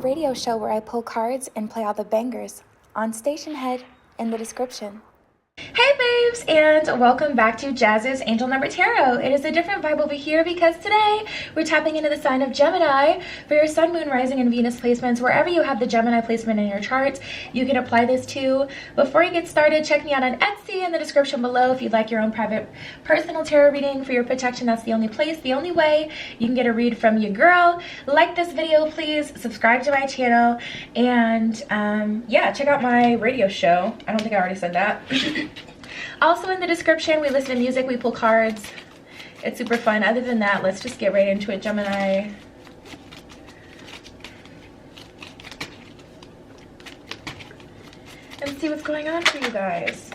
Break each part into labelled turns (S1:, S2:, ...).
S1: radio show where I pull cards and play all the bangers on Station Head in the description. Hey babes, and welcome back to Jazz's Angel Number Tarot. It is a different vibe over here because today we're tapping into the sign of Gemini for your Sun, Moon, Rising, and Venus placements. Wherever you have the Gemini placement in your chart, you can apply this to. Before you get started, check me out on Etsy in the description below if you'd like your own private personal tarot reading for your protection. That's the only place, the only way you can get a read from your girl. Like this video, please. Subscribe to my channel. And yeah, check out my radio show. I don't think I already said that. Also in the description, we listen to music, we pull cards. It's super fun. Other than that, let's just get right into it, Gemini. And see what's going on for you guys.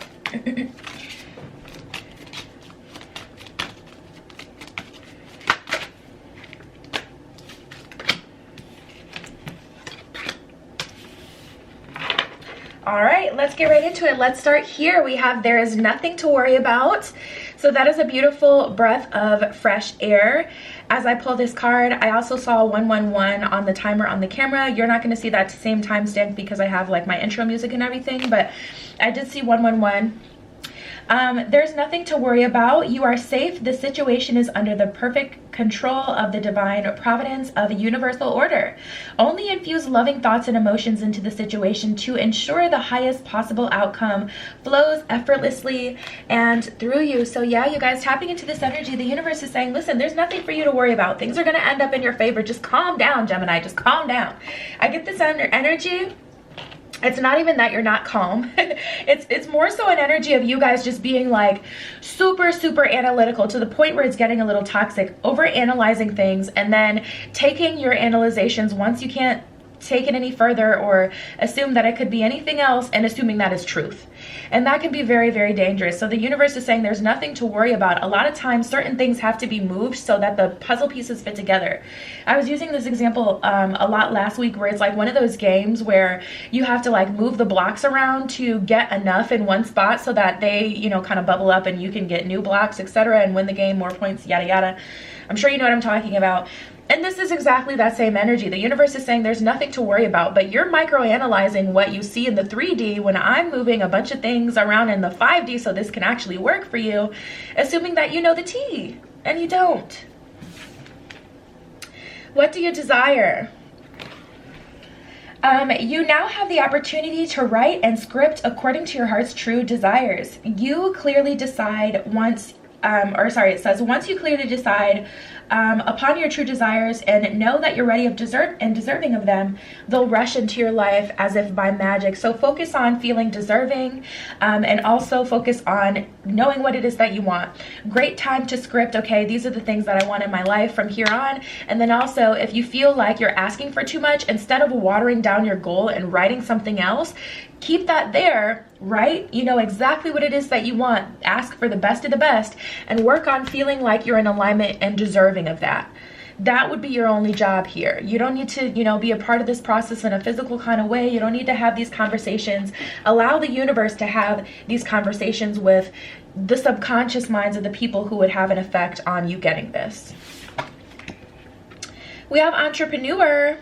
S1: All right, let's get right into it. Let's start here. We have there is nothing to worry about. So that is a beautiful breath of fresh air. As I pull this card, I also saw 111 on the timer on the camera. You're not going to see that same timestamp because I have like my intro music and everything, but I did see 111. There's nothing to worry about. You are safe. The situation is under the perfect control of the divine providence of a universal order. Only infuse loving thoughts and emotions into the situation to ensure the highest possible outcome flows effortlessly and through you. So yeah, you guys, tapping into this energy, the universe is saying, listen, there's nothing for you to worry about. Things are going to end up in your favor. Just calm down, Gemini. Just calm down. I get this energy. It's not even that you're not calm. it's more so an energy of you guys just being like super analytical to the point where it's getting a little toxic, over analyzing things, and then taking your analyzations once you can't take it any further or assume that it could be anything else and assuming that is truth. And that can be very dangerous. So the universe is saying there's nothing to worry about. A lot of times certain things have to be moved so that the puzzle pieces fit together. I was using this example a lot last week where it's like one of those games where you have to like move the blocks around to get enough in one spot so that they, you know, kind of bubble up and you can get new blocks, etc., and win the game, more points, yada yada. I'm sure you know what I'm talking about. And this is exactly that same energy. The universe is saying there's nothing to worry about, but you're microanalyzing what you see in the 3D when I'm moving a bunch of things around in the 5D so this can actually work for you, assuming that you know the tea, and you don't. What do you desire? You now have the opportunity to write and script according to your heart's true desires. You clearly decide once, it says, once you clearly decide upon your true desires and know that you're ready and deserving of them, they'll rush into your life as if by magic. So focus on feeling deserving, and also focus on knowing what it is that you want. Great time to script, okay, these are the things that I want in my life from here on. And then also, if you feel like you're asking for too much, instead of watering down your goal and writing something else, keep that there, right? You know exactly what it is that you want. Ask for the best of the best and work on feeling like you're in alignment and deserving of that. That would be your only job here. You don't need to, you know, be a part of this process in a physical kind of way. You don't need to have these conversations. Allow the universe to have these conversations with the subconscious minds of the people who would have an effect on you getting this. We have Entrepreneur.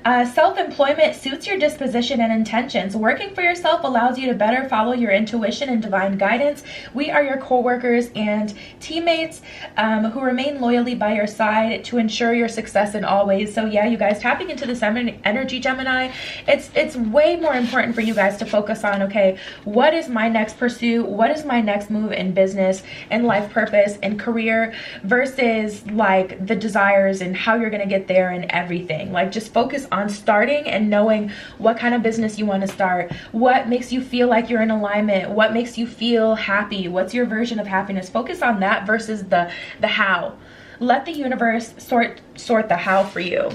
S1: Self-employment suits your disposition and intentions. Working for yourself allows you to better follow your intuition and divine guidance. We are your co-workers and teammates who remain loyally by your side to ensure your success in all ways. So yeah, you guys, tapping into this energy, Gemini, it's way more important for you guys to focus on, okay, what is my next pursuit? What is my next move in business and life purpose and career versus like the desires and how you're going to get there and everything. Like just focus on starting and knowing what kind of business you want to start, what makes you feel like you're in alignment, what makes you feel happy, what's your version of happiness. Focus on that versus the how. Let the universe sort the how for you.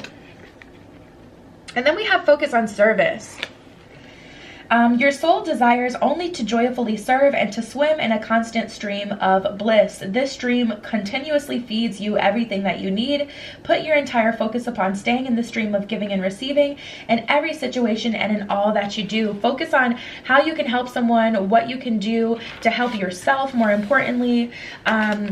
S1: And then we have focus on service. Your soul desires only to joyfully serve and to swim in a constant stream of bliss. This stream continuously feeds you everything that you need. Put your entire focus upon staying in the stream of giving and receiving in every situation and in all that you do. Focus on how you can help someone, what you can do to help yourself, more importantly.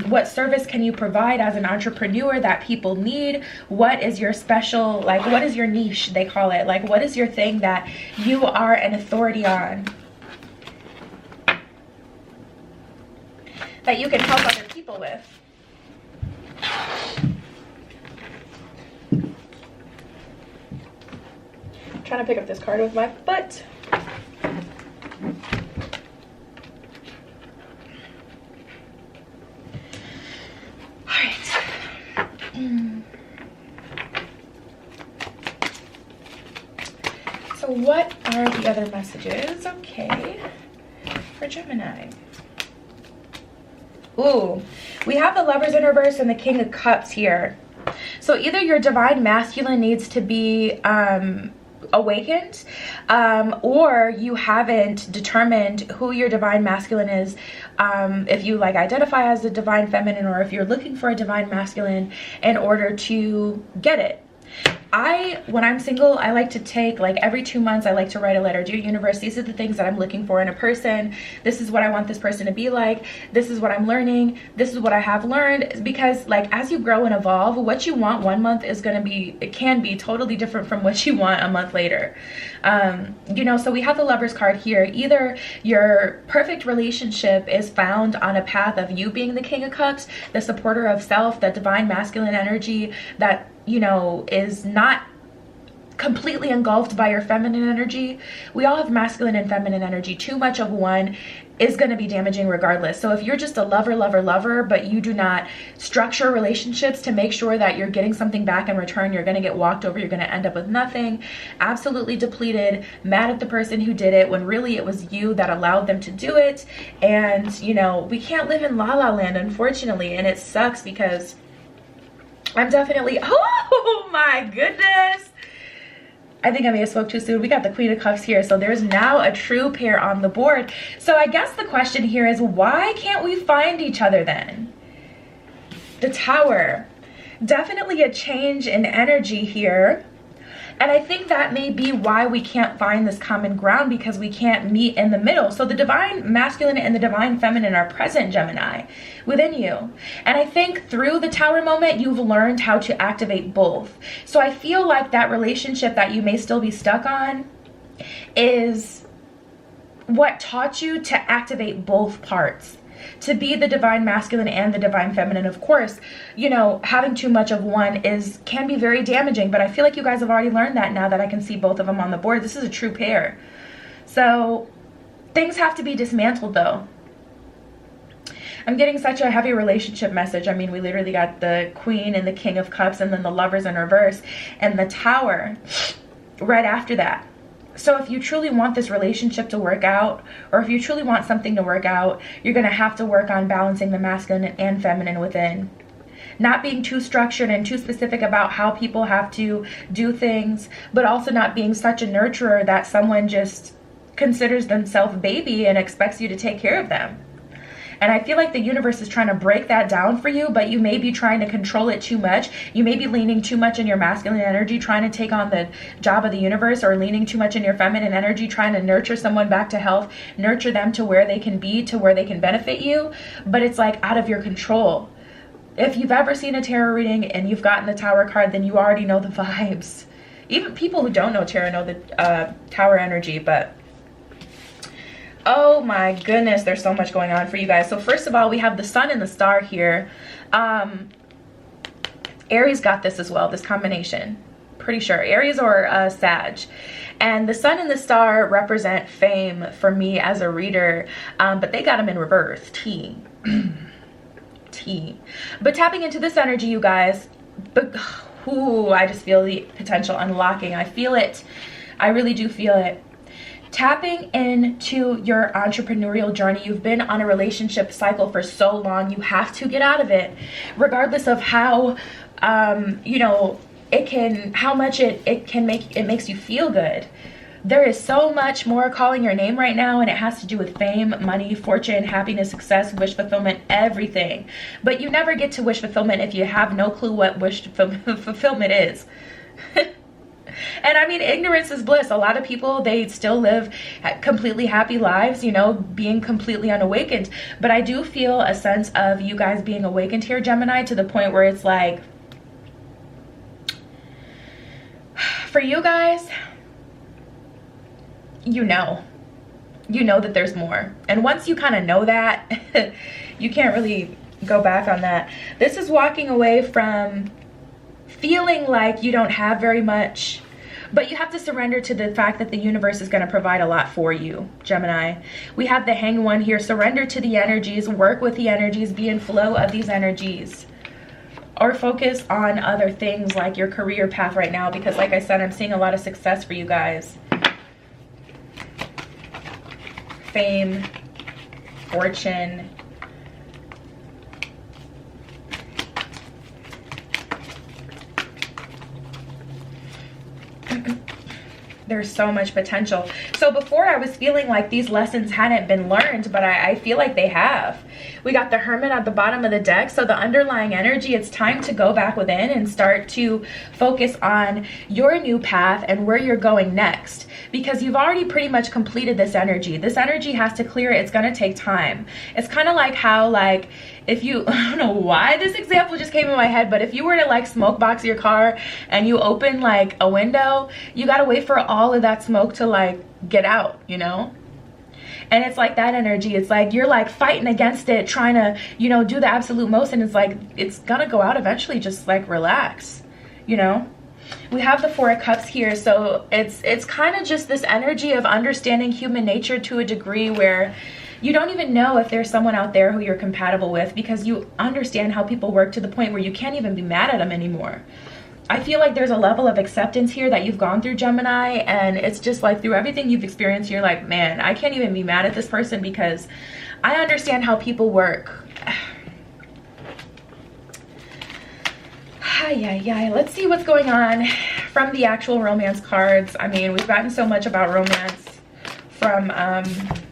S1: What service can you provide as an entrepreneur that people need? What is your special, like, what is your niche, they call it? Like, what is your thing that you are an authority on, that you can help other people with? I'm trying to pick up this card with my foot. All right. So what are the other messages? Okay, for Gemini. Ooh, we have the Lovers in reverse and the King of Cups here. So either your divine masculine needs to be awakened, or you haven't determined who your divine masculine is. If you like identify as a divine feminine, or if you're looking for a divine masculine in order to get it. When I'm single, I like to take, like, every 2 months, I like to write a letter. Dear universe, these are the things that I'm looking for in a person. This is what I want this person to be like. This is what I'm learning. This is what I have learned. Because, like, as you grow and evolve, what you want 1 month is going to be, it can be totally different from what you want a month later. You know, so we have the Lovers card here. Either your perfect relationship is found on a path of you being the King of Cups, the supporter of self, the divine masculine energy that, you know, is not completely engulfed by your feminine energy. We all have masculine and feminine energy. Too much of one is going to be damaging regardless. So if you're just a lover, but you do not structure relationships to make sure that you're getting something back in return, you're going to get walked over, you're going to end up with nothing, absolutely depleted, mad at the person who did it when really it was you that allowed them to do it. And, you know, we can't live in la la land, unfortunately, and it sucks because I'm definitely, oh my goodness, I think I may have spoke too soon. We got the Queen of Cups here, so there's now a true pair on the board. So I guess the question here is, why can't we find each other then? The Tower. Definitely a change in energy here. And I think that may be why we can't find this common ground, because we can't meet in the middle. So the divine masculine and the divine feminine are present, Gemini, within you. And I think through the Tower moment, you've learned how to activate both. So I feel like that relationship that you may still be stuck on is what taught you to activate both parts. To be the divine masculine and the divine feminine. Of course, you know, having too much of one can be very damaging, but I feel like you guys have already learned that now that I can see both of them on the board. This is a true pair. So things have to be dismantled though. I'm getting such a heavy relationship message. I mean, we literally got the Queen and the King of Cups and then the Lovers in reverse and the Tower right after that. So if you truly want this relationship to work out, or if you truly want something to work out, you're going to have to work on balancing the masculine and feminine within. Not being too structured and too specific about how people have to do things, but also not being such a nurturer that someone just considers themselves baby and expects you to take care of them. And I feel like the universe is trying to break that down for you, but you may be trying to control it too much. You may be leaning too much in your masculine energy, trying to take on the job of the universe, or leaning too much in your feminine energy, trying to nurture someone back to health, nurture them to where they can be, to where they can benefit you. But it's like out of your control. If you've ever seen a tarot reading and you've gotten the Tower card, then you already know the vibes. Even people who don't know tarot know the Tower energy, but oh my goodness, there's so much going on for you guys. So first of all, we have the Sun and the Star here. Aries got this as well, this combination. Pretty sure. Aries or Sag. And the Sun and the Star represent fame for me as a reader, but they got them in reverse. T. But tapping into this energy, you guys, ooh, I just feel the potential unlocking. I feel it. I really do feel it. Tapping into your entrepreneurial journey. You've been on a relationship cycle for so long. You have to get out of it, regardless of how, you know, how much it makes you feel good. There is so much more calling your name right now, and it has to do with fame, money, fortune, happiness, success, wish fulfillment, everything. But you never get to wish fulfillment if you have no clue what wish fulfillment is. And I mean, ignorance is bliss. A lot of people, they still live completely happy lives, you know, being completely unawakened. But I do feel a sense of you guys being awakened here, Gemini, to the point where it's like, for you guys, you know that there's more. And once you kind of know that, you can't really go back on that. This is walking away from feeling like you don't have very much, but you have to surrender to the fact that the universe is going to provide a lot for you, Gemini. We have the Hanged One here. Surrender to the energies, work with the energies, be in flow of these energies, or focus on other things like your career path right now, because like I said, I'm seeing a lot of success for you guys. Fame, fortune. There's so much potential. So before I was feeling like these lessons hadn't been learned, but I feel like they have. We got the Hermit at the bottom of the deck. So the underlying energy, it's time to go back within and start to focus on your new path and where you're going next. Because you've already pretty much completed this energy. This energy has to clear. It's going to take time. It's kind of like how, like, if you, I don't know why this example just came in my head, but if you were to like smoke box your car and you open like a window, you got to wait for all of that smoke to like get out, you know? And it's like that energy. It's like you're like fighting against it, trying to, you know, do the absolute most. And it's like, it's going to go out eventually. Just like relax, you know? We have the Four of Cups here. So it's kind of just this energy of understanding human nature to a degree where you don't even know if there's someone out there who you're compatible with, because you understand how people work to the point where you can't even be mad at them anymore. I feel like there's a level of acceptance here that you've gone through, Gemini, and it's just like through everything you've experienced, you're like, man, I can't even be mad at this person because I understand how people work. Yeah. Let's see what's going on from the actual romance cards. I mean, we've gotten so much about romance from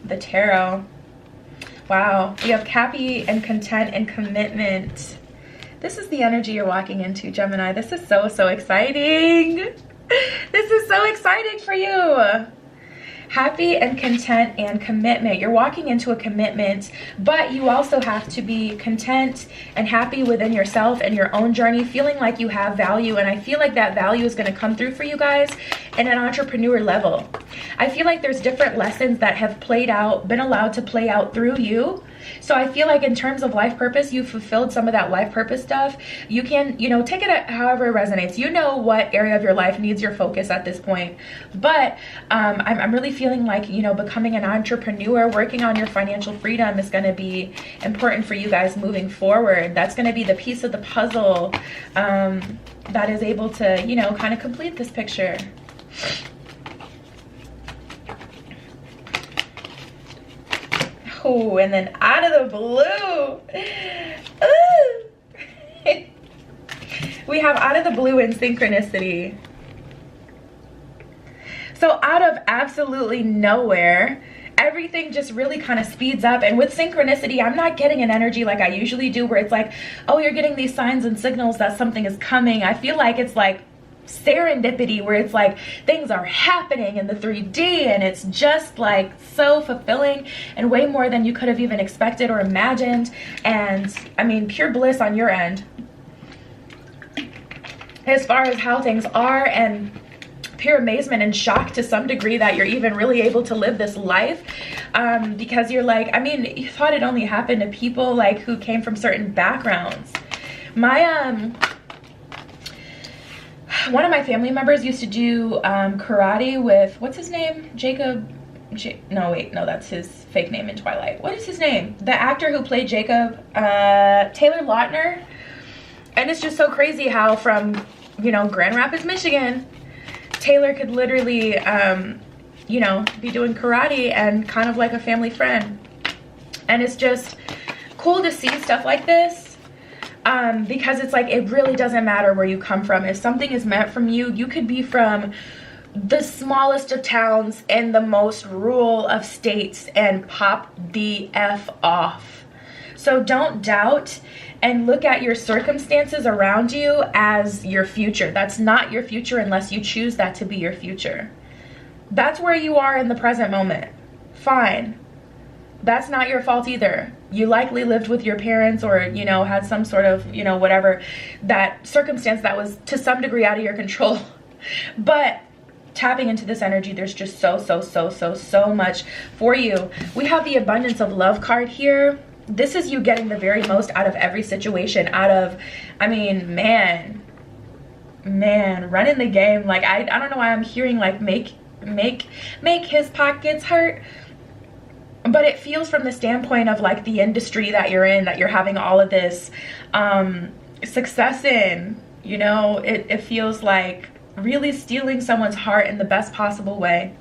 S1: the tarot. Wow, we have happy and content and commitment. This is the energy you're walking into, Gemini. This is so exciting. This is so exciting for you. Happy and content and commitment. You're walking into a commitment, but you also have to be content and happy within yourself and your own journey, feeling like you have value. And I feel like that value is going to come through for you guys in an entrepreneur level. I feel like there's different lessons that have played out, been allowed to play out through you. So I feel like in terms of life purpose, you've fulfilled some of that life purpose stuff. You can, you know, take it however it resonates. You know what area of your life needs your focus at this point. But I'm really feeling like, you know, becoming an entrepreneur, working on your financial freedom is going to be important for you guys moving forward. That's going to be the piece of the puzzle that is able to, you know, kind of complete this picture. Oh, and then out of the blue, we have out of the blue in synchronicity. So out of absolutely nowhere, everything just really kind of speeds up. And with synchronicity, I'm not getting an energy like I usually do where it's like, oh, you're getting these signs and signals that something is coming. I feel like it's like serendipity, where it's like things are happening in the 3D and it's just like so fulfilling and way more than you could have even expected or imagined. And I mean, pure bliss on your end as far as how things are, and pure amazement and shock to some degree that you're even really able to live this life, because you're like, I mean, you thought it only happened to people like who came from certain backgrounds. My one of my family members used to do karate with, what's his name? No, wait, no, that's his fake name in Twilight. What is his name? The actor who played Jacob, Taylor Lautner. And it's just so crazy how from, you know, Grand Rapids, Michigan, Taylor could literally, you know, be doing karate and kind of like a family friend. And it's just cool to see stuff like this. Because it's like, it really doesn't matter where you come from. If something is meant from you, you could be from the smallest of towns in the most rural of states and pop the F off. So don't doubt and look at your circumstances around you as your future. That's not your future unless you choose that to be your future. That's where you are in the present moment. Fine. That's not your fault either. You likely lived with your parents or, you know, had some sort of, you know, whatever, that circumstance that was to some degree out of your control. But tapping into this energy, there's just so much for you. We have the abundance of love card here. This is you getting the very most out of every situation, out of, I mean, man, running the game. Like, I don't know why I'm hearing like make his pockets hurt, but it feels from the standpoint of like the industry that you're in, that you're having all of this success in, you know. It feels like really stealing someone's heart in the best possible way.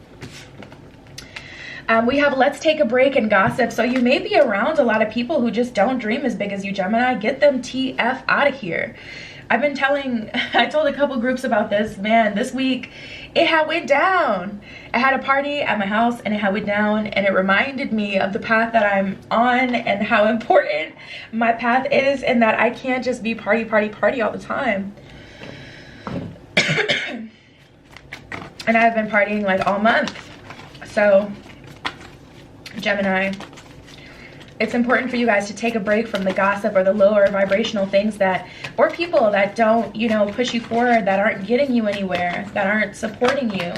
S1: We have let's take a break and gossip. So you may be around a lot of people who just don't dream as big as you, Gemini. Get them TF out of here. I've been I told a couple groups about this, man. This week it had went down. I had a party at my house and it had went down, and it reminded me of the path that I'm on and how important my path is, and that I can't just be party all the time. And I've been partying like all month. So Gemini, it's important for you guys to take a break from the gossip or the lower vibrational things that, or people that don't, you know, push you forward, that aren't getting you anywhere, that aren't supporting you.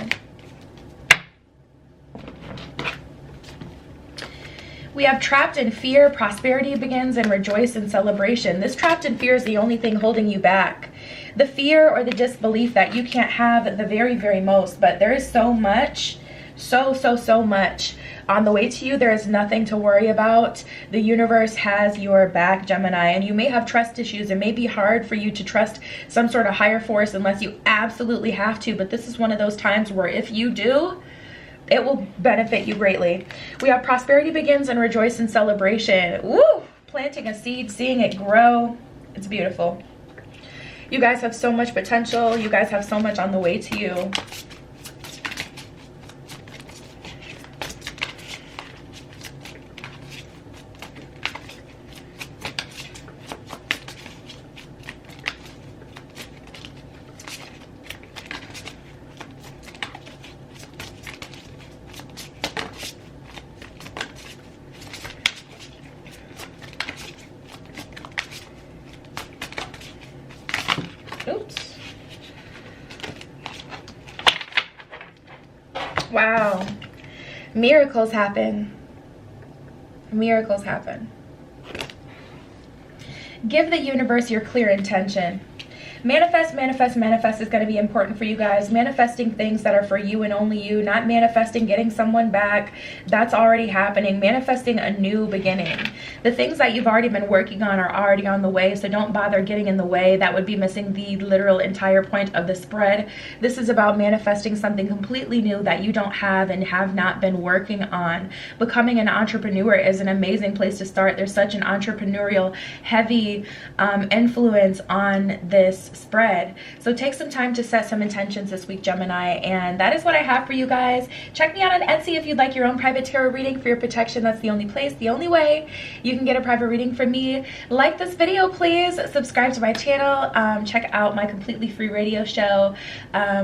S1: We have trapped in fear, prosperity begins, and rejoice in celebration. This trapped in fear is the only thing holding you back. The fear or the disbelief that you can't have the very most, but there is so much, so much on the way to you. There is nothing to worry about. The universe has your back, Gemini, and you may have trust issues. It may be hard for you to trust some sort of higher force unless you absolutely have to, but this is one of those times where if you do, it will benefit you greatly. We have prosperity begins and rejoice in celebration. Woo! Planting a seed, seeing it grow. It's beautiful. You guys have so much potential. You guys have so much on the way to you. Oops. Wow. Miracles happen. Miracles happen. Give the universe your clear intention. Manifest is going to be important for you guys. Manifesting things that are for you and only you, not manifesting getting someone back. That's already happening. Manifesting a new beginning. The things that you've already been working on are already on the way, so don't bother getting in the way. That would be missing the literal entire point of the spread. This is about manifesting something completely new that you don't have and have not been working on. Becoming an entrepreneur is an amazing place to start. There's such an entrepreneurial heavy influence on this spread. So take some time to set some intentions this week, Gemini, and that is what I have for you guys. Check me out on Etsy if you'd like your own private tarot reading for your protection. That's the only place, the only way you can get a private reading from me. Like this video, please. Subscribe to my channel. Check out my completely free radio show.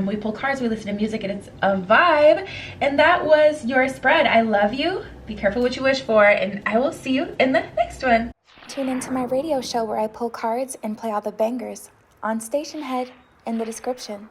S1: We pull cards, we listen to music, and it's a vibe. And that was your spread. I love you. Be careful what you wish for, and I will see you in the next one.
S2: Tune into my radio show where I pull cards and play all the bangers on Station Head in the description.